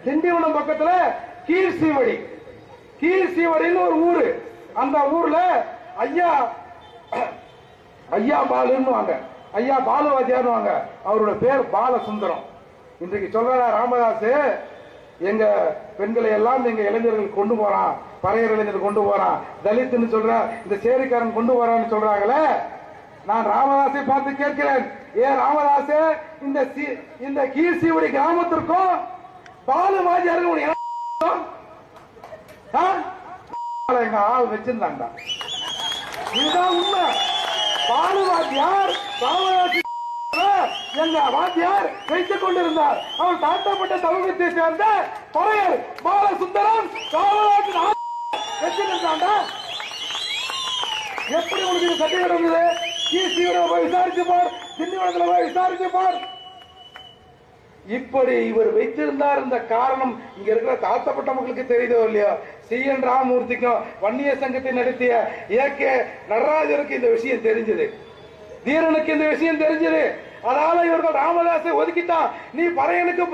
திண்டிவனம் பக்கத்துல கீழ்சீவடி, கீழ்சீவடின்னு ஒரு ஊரு. அந்த ஊர்ல ஐயா ஐயா பாலுன்னு ஐயா பாலுவாத்தியார், அவரோட பேர் பாலசுந்தரம். இன்றைக்கு சொல்ற ராமதாஸ் எங்க பெண்களை எல்லாம் எங்க இளைஞர்கள் கொண்டு போறான், பறையர் இளைஞர் கொண்டு போறான், தலித்துன்னு சொல்ற இந்த சேரிக்காரன் கொண்டு போறான்னு சொல்றாங்களே. நான் ராமதாஸை பார்த்து கேட்கிறேன், ஏன் ராமதாஸ் இந்த கீழ்சீவடி கிராமத்திற்கும் பாலு வாத்தியாருக்கும் எங்க ஆள் வச்சிருந்தாங்க. இதுதான் உண்மை. பாலு வாத்தியார் ராமதாஸ் எங்க வாத்தியார் வைத்துக் கொண்டிருந்தார். அவர் தாழ்த்தப்பட்ட சமூகத்தை சேர்ந்த பறையர் பாலசுந்தரம் வச்சிருந்தாண்டா. எப்படி உங்களுக்கு சர்டிபிகேட் வந்தது? போய் விசாரிச்சு பார், திண்டிவனத்தில் போய் விசாரிச்சு பார். இப்படி இவர் வைத்திருந்தார். இந்த காரணம் இங்க இருக்கிற தாழ்த்தப்பட்ட மக்களுக்கு தெரியுதோ இல்லையோ, CN ராமமூர்த்திக்கும் வன்னிய சங்கத்தை நடத்திய AK நடராஜருக்கு இந்த விஷயம் தெரிஞ்சது, தீரனுக்கு இந்த விஷயம் தெரிஞ்சது. அதனால இவர்கள் ராமதாஸை ஒதுக்கிட்டான். நீ பறையனுக்கு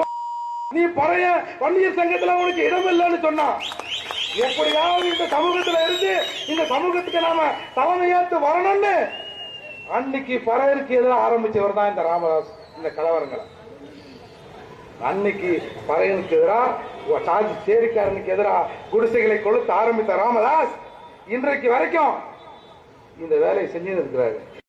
நீ பறைய வன்னிய சங்கத்துல உனக்கு இடம் இல்லைன்னு சொன்னா, எப்படியாவது இந்த சமூகத்துல இருந்து இந்த சமூகத்துக்கு நாம தலைமையேற்று வரணும்னு அன்னைக்கு பறையருக்கு எதிராக ஆரம்பிச்சவர் தான் இந்த ராமதாஸ். இந்த கலவரங்களை அன்னைக்கு பறையனுக்கு எதிராக, சேரிக்காரனுக்கு எதிராக குடிசைகளை கொளுத்த ஆரம்பித்த ராமதாஸ் இன்றைக்கு வரைக்கும் இந்த வேலையை செஞ்சு இருக்கிறாரு.